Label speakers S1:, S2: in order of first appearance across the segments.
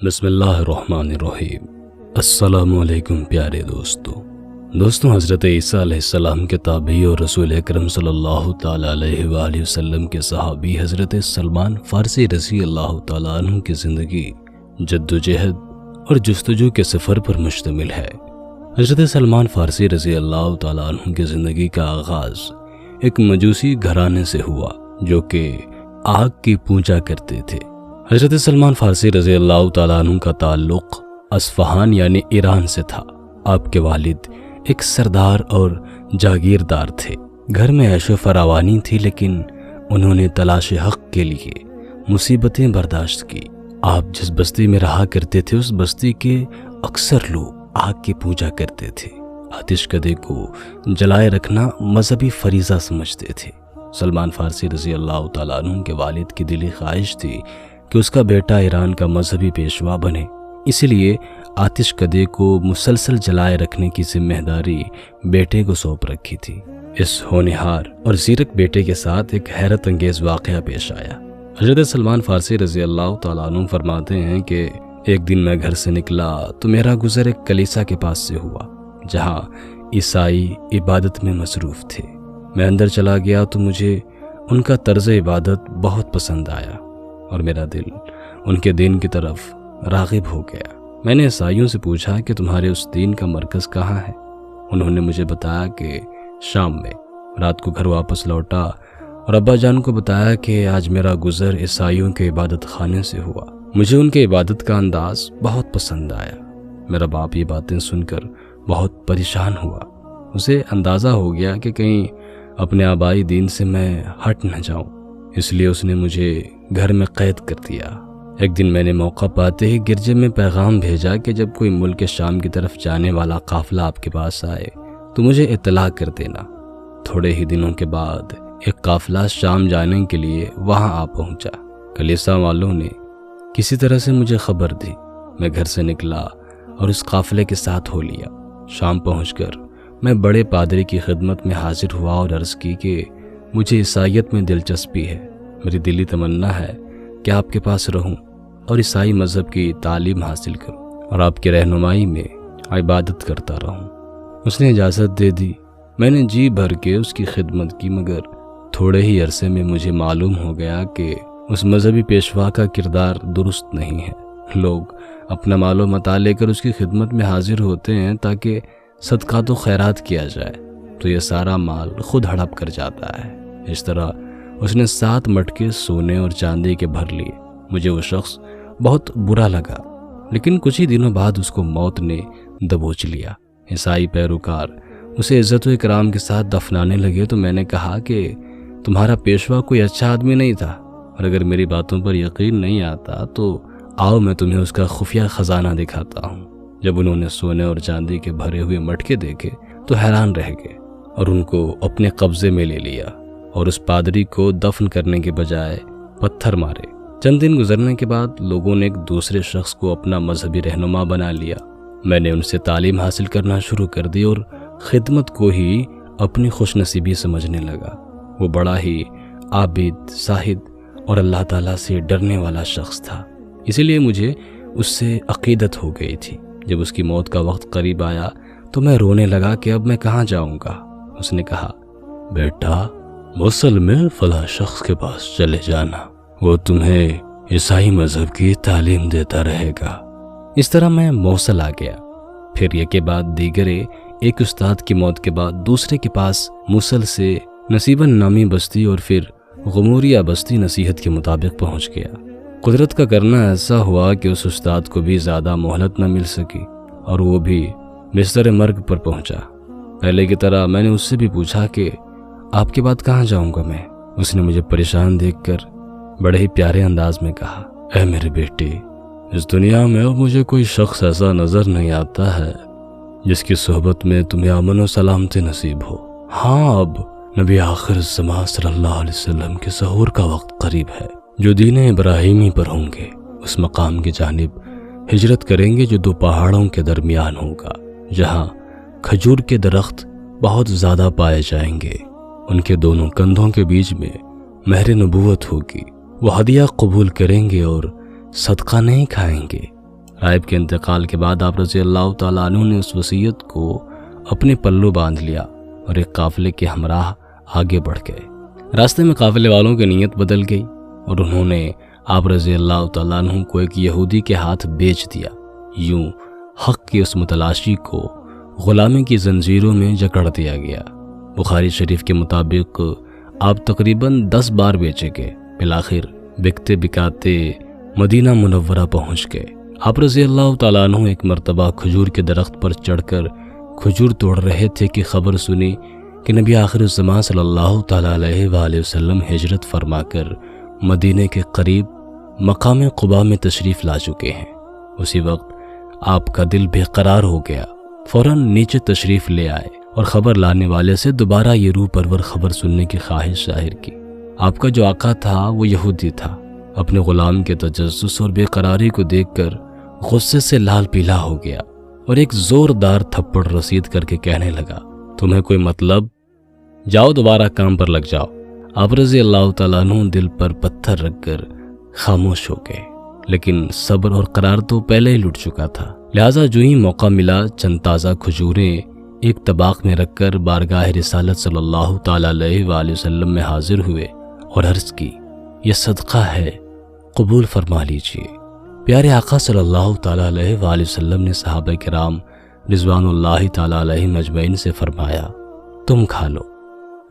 S1: بسم اللہ الرحمن الرحیم۔ السلام علیکم پیارے دوستوں، حضرت عیسیٰ علیہ السلام کے تابعی اور رسول اکرم صلی اللہ تعالیٰ علیہ وآلہ وسلم کے صحابی حضرت سلمان فارسی رضی اللہ تعالیٰ عنہ کی زندگی جد و جہد اور جستجو کے سفر پر مشتمل ہے۔ حضرت سلمان فارسی رضی اللہ تعالیٰ عنہ کی زندگی کا آغاز ایک مجوسی گھرانے سے ہوا جو کہ آگ کی پوجا کرتے تھے۔ حضرت سلمان فارسی رضی اللہ تعالیٰ عنہ کا تعلق اصفہان یعنی ایران سے تھا۔ آپ کے والد ایک سردار اور جاگیردار تھے۔ گھر میں عیش و فراوانی تھی، لیکن انہوں نے تلاش حق کے لیے مصیبتیں برداشت کی۔ آپ جس بستی میں رہا کرتے تھے اس بستی کے اکثر لوگ آگ کی پوجا کرتے تھے۔ آتش کدے کو جلائے رکھنا مذہبی فریضہ سمجھتے تھے۔ سلمان فارسی رضی اللہ تعالیٰ عنہ کے والد کی دلی خواہش تھی کہ اس کا بیٹا ایران کا مذہبی پیشوا بنے، اسی لیے آتش کدے کو مسلسل جلائے رکھنے کی ذمہ داری بیٹے کو سونپ رکھی تھی۔ اس ہونہار اور زیرک بیٹے کے ساتھ ایک حیرت انگیز واقعہ پیش آیا۔ حضرت سلمان فارسی رضی اللہ تعالیٰ عنہ فرماتے ہیں کہ ایک دن میں گھر سے نکلا تو میرا گزر ایک کلیسا کے پاس سے ہوا جہاں عیسائی عبادت میں مصروف تھے۔ میں اندر چلا گیا تو مجھے ان کا طرز عبادت بہت پسند آیا اور میرا دل ان کے دین کی طرف راغب ہو گیا۔ میں نے عیسائیوں سے پوچھا کہ تمہارے اس دین کا مرکز کہاں ہے؟ انہوں نے مجھے بتایا کہ شام میں۔ رات کو گھر واپس لوٹا اور ابا جان کو بتایا کہ آج میرا گزر عیسائیوں کے عبادت خانے سے ہوا۔ مجھے ان کے عبادت کا انداز بہت پسند آیا۔ میرا باپ یہ باتیں سن کر بہت پریشان ہوا۔ اسے اندازہ ہو گیا کہ کہیں اپنے آبائی دین سے میں ہٹ نہ جاؤں، اس لیے اس نے مجھے گھر میں قید کر دیا۔ ایک دن میں نے موقع پاتے ہی گرجے میں پیغام بھیجا کہ جب کوئی ملک شام کی طرف جانے والا قافلہ آپ کے پاس آئے تو مجھے اطلاع کر دینا۔ تھوڑے ہی دنوں کے بعد ایک قافلہ شام جانے کے لیے وہاں آ پہنچا۔ کلیسا والوں نے کسی طرح سے مجھے خبر دی۔ میں گھر سے نکلا اور اس قافلے کے ساتھ ہو لیا۔ شام پہنچ کر میں بڑے پادری کی خدمت میں حاضر ہوا اور عرض کی کہ مجھے عیسائیت میں دلچسپی ہے۔ میری دلی تمنا ہے کہ آپ کے پاس رہوں اور عیسائی مذہب کی تعلیم حاصل کروں اور آپ کی رہنمائی میں عبادت کرتا رہوں۔ اس نے اجازت دے دی۔ میں نے جی بھر کے اس کی خدمت کی، مگر تھوڑے ہی عرصے میں مجھے معلوم ہو گیا کہ اس مذہبی پیشوا کا کردار درست نہیں ہے۔ لوگ اپنا مال و متاع لے کر اس کی خدمت میں حاضر ہوتے ہیں تاکہ صدقات و خیرات کیا جائے، تو یہ سارا مال خود ہڑپ کر جاتا ہے۔ اس طرح اس نے 7 مٹکے سونے اور چاندی کے بھر لیے۔ مجھے وہ شخص بہت برا لگا، لیکن کچھ ہی دنوں بعد اس کو موت نے دبوچ لیا۔ عیسائی پیروکار اسے عزت و اکرام کے ساتھ دفنانے لگے تو میں نے کہا کہ تمہارا پیشوا کوئی اچھا آدمی نہیں تھا، اور اگر میری باتوں پر یقین نہیں آتا تو آؤ میں تمہیں اس کا خفیہ خزانہ دکھاتا ہوں۔ جب انہوں نے سونے اور چاندی کے بھرے ہوئے مٹکے دیکھے تو حیران رہ گئے اور ان کو اپنے قبضے میں لے لیا اور اس پادری کو دفن کرنے کے بجائے پتھر مارے۔ چند دن گزرنے کے بعد لوگوں نے ایک دوسرے شخص کو اپنا مذہبی رہنما بنا لیا۔ میں نے ان سے تعلیم حاصل کرنا شروع کر دی اور خدمت کو ہی اپنی خوش نصیبی سمجھنے لگا۔ وہ بڑا ہی عابد، زاہد اور اللہ تعالیٰ سے ڈرنے والا شخص تھا، اسی لیے مجھے اس سے عقیدت ہو گئی تھی۔ جب اس کی موت کا وقت قریب آیا تو میں رونے لگا کہ اب میں کہاں جاؤں گا۔ اس نے کہا، بیٹا موصل میں فلاں شخص کے پاس چلے جانا، وہ تمہیں عیسائی مذہب کی تعلیم دیتا رہے گا۔ اس طرح میں موصل آ گیا۔ پھر یہ کے بعد دیگرے ایک استاد کی موت کے بعد دوسرے کے پاس موصل سے نصیباً نامی بستی اور پھر غموریہ بستی نصیحت کے مطابق پہنچ گیا۔ قدرت کا کرنا ایسا ہوا کہ اس استاد کو بھی زیادہ مہلت نہ مل سکی اور وہ بھی بستر مرگ پر پہنچا۔ پہلے کی طرح میں نے اس سے بھی پوچھا کہ آپ کے بعد کہاں جاؤں گا میں؟ اس نے مجھے پریشان دیکھ کر بڑے ہی پیارے انداز میں کہا، اے میرے بیٹے، اس دنیا میں اب مجھے کوئی شخص ایسا نظر نہیں آتا ہے جس کی صحبت میں تمہیں امن و سلامتی نصیب ہو۔ ہاں، اب نبی آخر الزمان صلی اللہ علیہ وسلم کے ظہور کا وقت قریب ہے، جو دین ابراہیمی پر ہوں گے اس مقام کی جانب ہجرت کریں گے جو 2 پہاڑوں کے درمیان ہوگا، جہاں کھجور کے درخت بہت زیادہ پائے جائیں گے۔ ان کے دونوں کندھوں کے بیچ میں مہر نبوت ہوگی۔ وہ ہدیہ قبول کریں گے اور صدقہ نہیں کھائیں گے، راہب کے انتقال کے بعد آپ رضی اللہ تعالیٰ عنہ نے اس وصیت کو اپنے پلو باندھ لیا اور ایک قافلے کے ہمراہ آگے بڑھ گئے۔ راستے میں قافلے والوں کی نیت بدل گئی اور انہوں نے آپ رضی اللہ تعالیٰ عنہ کو ایک یہودی کے ہاتھ بیچ دیا۔ یوں حق کی اس متلاشی کو غلامی کی زنجیروں میں جکڑ دیا گیا۔ بخاری شریف کے مطابق آپ تقریباً 10 بار بیچے گئے۔ بالآخر بکتے بکاتے مدینہ منورہ پہنچ گئے۔ آپ رضی اللہ تعالیٰ عنہ ایک مرتبہ کھجور کے درخت پر چڑھ کر کھجور توڑ رہے تھے کہ خبر سنی کہ نبی آخر الزمان صلی اللہ تعالیٰ علیہ وآلہ وسلم ہجرت فرما کر مدینہ کے قریب مقام قباء میں تشریف لا چکے ہیں۔ اسی وقت آپ کا دل بے قرار ہو گیا، فوراً نیچے تشریف لے آئے اور خبر لانے والے سے دوبارہ یہ روح پرور خبر سننے کی خواہش ظاہر کی۔ آپ کا جو آقا تھا وہ یہودی تھا۔ اپنے غلام کے تجسس اور بے قراری کو دیکھ کر غصے سے لال پیلا ہو گیا اور ایک زوردار تھپڑ رسید کر کے کہنے لگا، تمہیں کوئی مطلب؟ جاؤ دوبارہ کام پر لگ جاؤ۔ آپ رضی اللہ تعالیٰ عنہ دل پر پتھر رکھ کر خاموش ہو گئے، لیکن صبر اور قرار تو پہلے ہی لٹ چکا تھا۔ لہٰذا جو ہی موقع ملا چند تازہ کھجوریں ایک طباق میں رکھ کر بارگاہ رسالت صلی اللہ تعالیٰ علیہ وآلہ وسلم میں حاضر ہوئے اور عرض کی، یہ صدقہ ہے، قبول فرما لیجئے۔ پیارے آقا صلی اللہ تعالیٰ علیہ وآلہ وسلم نے صحابہ کرام رضوان اللہ تعالیٰ علیہ مجمعین سے فرمایا، تم کھا لو،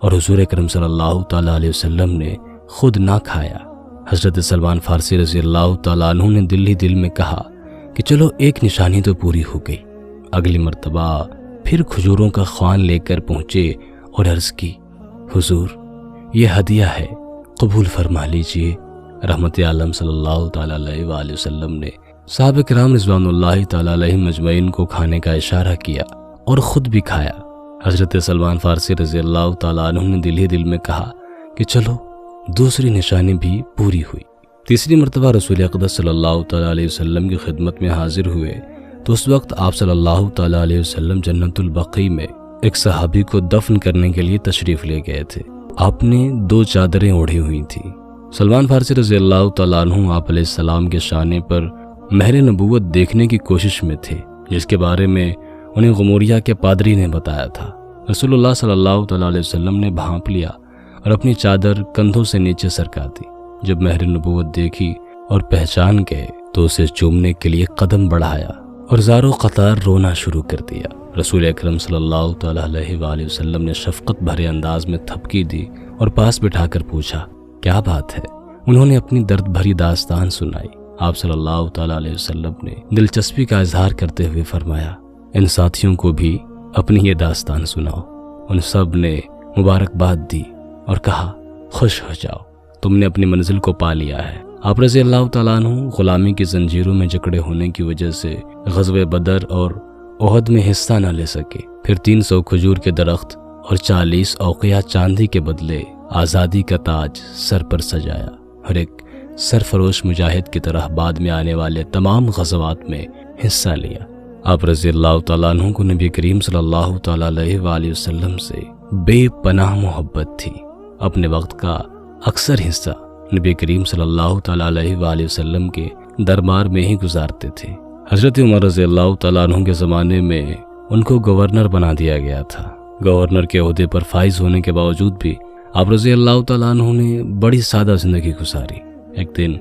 S1: اور حضور اکرم صلی اللہ تعالیٰ علیہ وسلم نے خود نہ کھایا۔ حضرت سلمان فارسی رضی اللہ تعالیٰ عنہ نے دل ہی دل میں کہا کہ چلو ایک نشانی تو پوری ہو گئی۔ اگلی مرتبہ پھر کھجوروں کا خوان لے کر پہنچے اور عرض کی، حضور یہ ہدیہ ہے، قبول فرما لیجئے۔ رحمت عالم صلی اللہ تعالیٰ علیہ وآلہ وسلم نے صحابہ کرام رضوان اللہ تعالیٰ علیہ مجمعین کو کھانے کا اشارہ کیا اور خود بھی کھایا۔ حضرت سلمان فارسی رضی اللہ تعالیٰ عنہ نے دل ہی دل میں کہا کہ چلو دوسری نشانی بھی پوری ہوئی۔ تیسری مرتبہ رسول اقدس صلی اللہ تعالیٰ علیہ وسلم کی خدمت میں حاضر ہوئے تو اس وقت آپ صلی اللہ تعالیٰ علیہ وسلم جنت البقیع میں ایک صحابی کو دفن کرنے کے لیے تشریف لے گئے تھے۔ آپ نے 2 چادریں اوڑھی ہوئی تھیں۔ سلمان فارسی رضی اللہ تعالیٰ عنہ آپ علیہ السلام کے شانے پر مہر نبوت دیکھنے کی کوشش میں تھے، جس کے بارے میں انہیں غموریہ کے پادری نے بتایا تھا۔ رسول اللہ صلی اللہ تعالیٰ علیہ وسلم نے بھانپ لیا اور اپنی چادر کندھوں سے نیچے سرکا دی۔ جب مہر نبوت دیکھی اور پہچان گئے تو اسے چومنے کے لیے قدم بڑھایا اور زارو قطار رونا شروع کر دیا۔ رسول اکرم صلی اللہ تعالیٰ علیہ وآلہ وسلم نے شفقت بھرے انداز میں تھپکی دی اور پاس بٹھا کر پوچھا، کیا بات ہے؟ انہوں نے اپنی درد بھری داستان سنائی۔ آپ صلی اللہ تعالیٰ علیہ وسلم نے دلچسپی کا اظہار کرتے ہوئے فرمایا، ان ساتھیوں کو بھی اپنی یہ داستان سناؤ۔ ان سب نے مبارکباد دی اور کہا، خوش ہو جاؤ، تم نے اپنی منزل کو پا لیا ہے۔ آپ رضی اللہ تعالیٰ عنہ غلامی کی زنجیروں میں جکڑے ہونے کی وجہ سے غزوہ بدر اور احد میں حصہ نہ لے سکے۔ پھر 300 کھجور کے درخت اور 40 اوقیہ چاندی کے بدلے آزادی کا تاج سر پر سجایا اور ایک سرفروش مجاہد کی طرح بعد میں آنے والے تمام غزوات میں حصہ لیا۔ آپ رضی اللہ تعالیٰ عنہ کو نبی کریم صلی اللہ تعالیٰ علیہ وآلہ وسلم سے بے پناہ محبت تھی۔ اپنے وقت کا اکثر حصہ نبی کریم صلی اللہ تعالیٰ علیہ وآلہ وسلم کے دربار میں ہی گزارتے تھے۔ حضرت عمر رضی اللہ تعالیٰ عنہ کے زمانے میں ان کو گورنر بنا دیا گیا تھا۔ گورنر کے عہدے پر فائز ہونے کے باوجود بھی آپ رضی اللہ تعالیٰ عنہ نے بڑی سادہ زندگی گزاری۔ ایک دن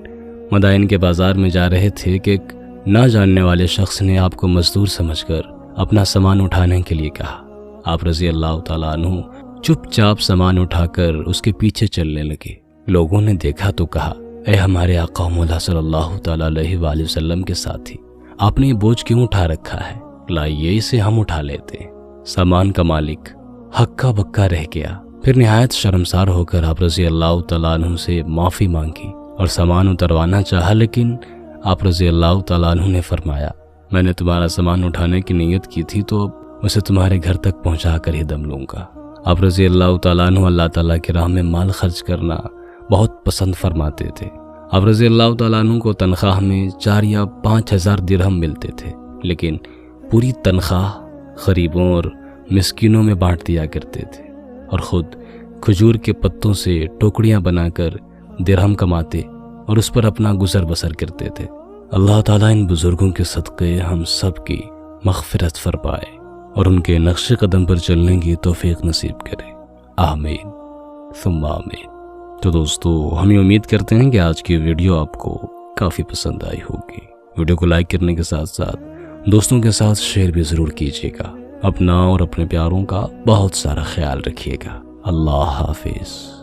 S1: مدائن کے بازار میں جا رہے تھے کہ ایک نہ جاننے والے شخص نے آپ کو مزدور سمجھ کر اپنا سامان اٹھانے کے لیے کہا۔ آپ رضی اللہ تعالیٰ عنہ چپ چاپ سامان اٹھا کر اس کے پیچھے چلنے لگے۔ لوگوں نے دیکھا تو کہا، اے ہمارے آقا و مولا صلی اللہ تعالیٰ علیہ وآلہ وسلم کے ساتھی، آپ نے یہ بوجھ کیوں اٹھا رکھا ہے؟ لائیے اسے ہم اٹھا لیتے۔ سامان کا مالک ہکا بکا رہ گیا۔ پھر نہایت شرمسار ہو کر آپ رضی اللہ تعالیٰ عنہ سے معافی مانگی اور سامان اتروانا چاہا، لیکن آپ رضی اللہ تعالیٰ عنہ نے فرمایا، میں نے تمہارا سامان اٹھانے کی نیت کی تھی تو اب اسے تمہارے گھر تک پہنچا کر ہی دم لوں گا۔ آپ رضی اللہ تعالیٰ عنہ اللہ تعالیٰ کی راہ میں مال خرچ کرنا بہت پسند فرماتے تھے۔ آپ رضی اللہ تعالیٰ عنہ کو تنخواہ میں 4 یا 5 ہزار درہم ملتے تھے، لیکن پوری تنخواہ غریبوں اور مسکینوں میں بانٹ دیا کرتے تھے اور خود کھجور کے پتوں سے ٹوکریاں بنا کر درہم کماتے اور اس پر اپنا گزر بسر کرتے تھے۔ اللہ تعالیٰ ان بزرگوں کے صدقے ہم سب کی مغفرت فرمائے اور ان کے نقش قدم پر چلنے کی توفیق نصیب کرے، آمین ثم آمین۔ تو دوستو، ہم یہ امید کرتے ہیں کہ آج کی ویڈیو آپ کو کافی پسند آئی ہوگی۔ ویڈیو کو لائک کرنے کے ساتھ ساتھ دوستوں کے ساتھ شیئر بھی ضرور کیجیے گا۔ اپنا اور اپنے پیاروں کا بہت سارا خیال رکھیے گا۔ اللہ حافظ۔